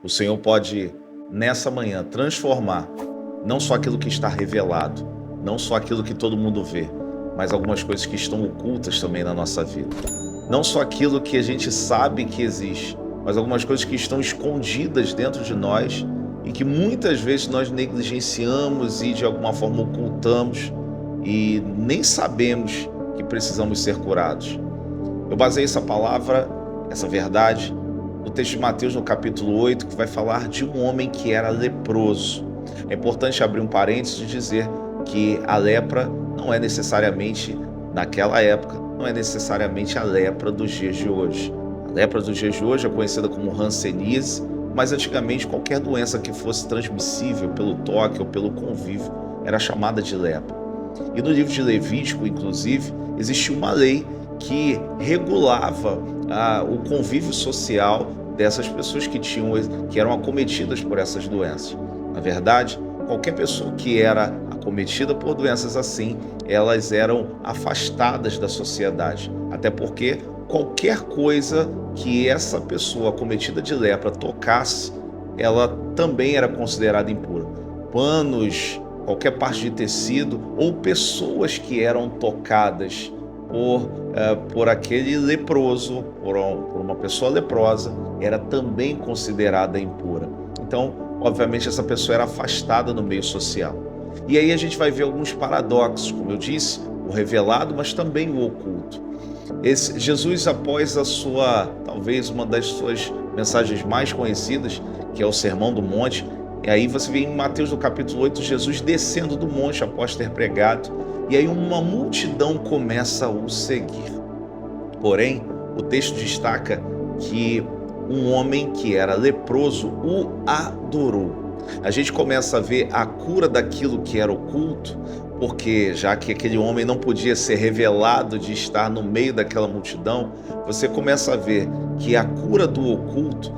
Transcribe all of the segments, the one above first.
O Senhor pode, nessa manhã, transformar não só aquilo que está revelado, não só aquilo que todo mundo vê, mas algumas coisas que estão ocultas também na nossa vida. Não só aquilo que a gente sabe que existe, mas algumas coisas que estão escondidas dentro de nós e que muitas vezes nós negligenciamos e de alguma forma ocultamos e nem sabemos que precisamos ser curados. Eu baseei essa palavra, essa verdade, no texto de Mateus, no capítulo 8, que vai falar de um homem que era leproso. É importante abrir um parênteses e dizer que a lepra não é necessariamente, naquela época, não é necessariamente a lepra dos dias de hoje. A lepra dos dias de hoje é conhecida como hanseníase, mas antigamente qualquer doença que fosse transmissível pelo toque ou pelo convívio era chamada de lepra. E no livro de Levítico, inclusive, existia uma lei que regulava o convívio social dessas pessoas que eram acometidas por essas doenças. Na verdade, qualquer pessoa que era acometida por doenças assim, elas eram afastadas da sociedade, até porque qualquer coisa que essa pessoa acometida de lepra tocasse, ela também era considerada impura. Panos, qualquer parte de tecido ou pessoas que eram tocadas por aquele leproso, por uma pessoa leprosa, era também considerada impura. Então, obviamente, essa pessoa era afastada no meio social. E aí a gente vai ver alguns paradoxos, como eu disse, o revelado, mas também o oculto. Jesus, após talvez uma das suas mensagens mais conhecidas, que é o Sermão do Monte, e aí você vê em Mateus no capítulo 8, Jesus descendo do monte após ter pregado, e aí uma multidão começa a o seguir. Porém, o texto destaca que um homem que era leproso o adorou. A gente começa a ver a cura daquilo que era oculto, porque já que aquele homem não podia ser revelado de estar no meio daquela multidão, você começa a ver que a cura do oculto,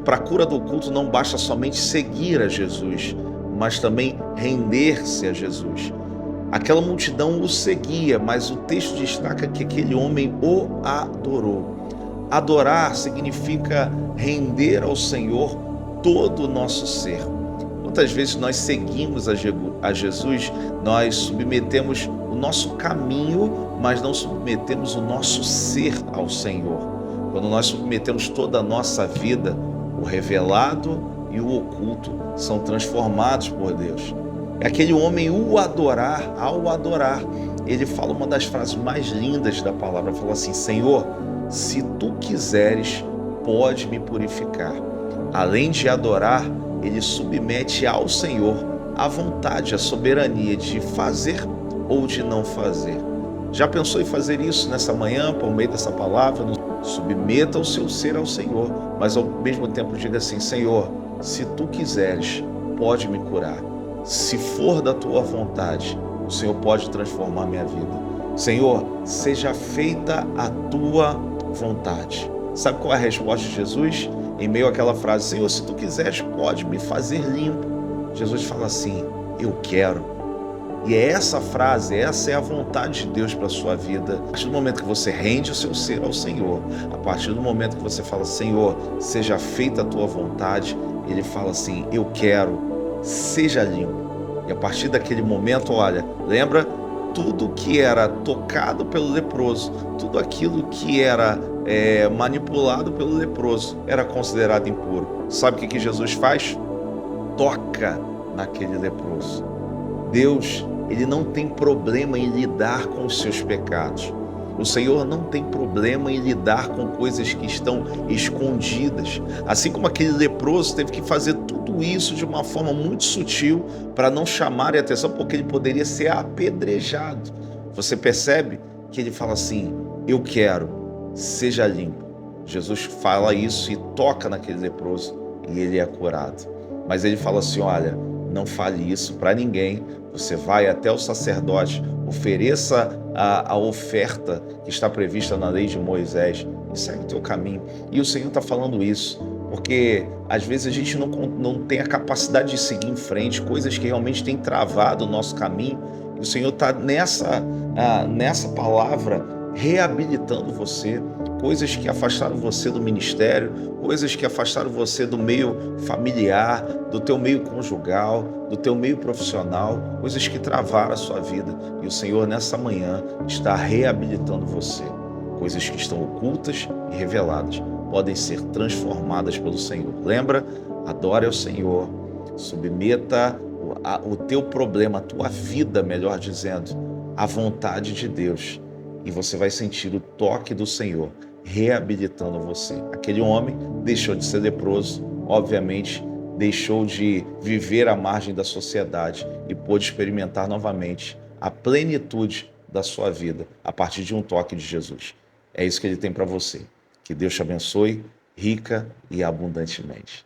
para a cura do oculto não basta somente seguir a Jesus, mas também render-se a Jesus. Aquela multidão o seguia, mas o texto destaca que aquele homem o adorou. Adorar significa render ao Senhor todo o nosso ser. Quantas vezes nós seguimos a Jesus, nós submetemos o nosso caminho, mas não submetemos o nosso ser ao Senhor. Quando nós submetemos toda a nossa vida, o revelado e o oculto são transformados por Deus. Aquele homem ao adorar, ele fala uma das frases mais lindas da palavra, fala assim: Senhor, se tu quiseres, pode me purificar. Além de adorar, ele submete ao Senhor a vontade, a soberania de fazer ou de não fazer. Já pensou em fazer isso nessa manhã, por meio dessa palavra? Submeta o seu ser ao Senhor, mas ao mesmo tempo diga assim: Senhor, se tu quiseres, pode me curar. Se for da tua vontade, o Senhor pode transformar minha vida. Senhor, seja feita a tua vontade. Sabe qual é a resposta de Jesus? Em meio àquela frase: Senhor, se tu quiseres, pode me fazer limpo. Jesus fala assim: eu quero. E é essa frase, essa é a vontade de Deus para a sua vida. A partir do momento que você rende o seu ser ao Senhor, a partir do momento que você fala: Senhor, seja feita a tua vontade, Ele fala assim: eu quero, seja limpo. E a partir daquele momento, olha, lembra? Tudo que era tocado pelo leproso, tudo aquilo que era manipulado pelo leproso, era considerado impuro. Sabe o que Jesus faz? Toca naquele leproso. Deus, Ele não tem problema em lidar com os seus pecados. O Senhor não tem problema em lidar com coisas que estão escondidas. Assim como aquele leproso teve que fazer tudo isso de uma forma muito sutil para não chamar a atenção, porque ele poderia ser apedrejado. Você percebe que ele fala assim: eu quero, seja limpo. Jesus fala isso e toca naquele leproso e ele é curado. Mas ele fala assim: olha, não fale isso para ninguém. Você vai até o sacerdote, ofereça a oferta que está prevista na lei de Moisés e segue o teu caminho. E o Senhor está falando isso porque às vezes a gente não tem a capacidade de seguir em frente, coisas que realmente têm travado o nosso caminho. E o Senhor está nessa palavra reabilitando você, coisas que afastaram você do ministério, coisas que afastaram você do meio familiar, do teu meio conjugal, do teu meio profissional, coisas que travaram a sua vida. E o Senhor, nessa manhã, está reabilitando você. Coisas que estão ocultas e reveladas podem ser transformadas pelo Senhor. Lembra? Adore ao Senhor, submeta o teu problema, a tua vida, melhor dizendo, à vontade de Deus. E você vai sentir o toque do Senhor reabilitando você. Aquele homem deixou de ser leproso, obviamente, deixou de viver à margem da sociedade e pôde experimentar novamente a plenitude da sua vida a partir de um toque de Jesus. É isso que ele tem para você. Que Deus te abençoe rica e abundantemente.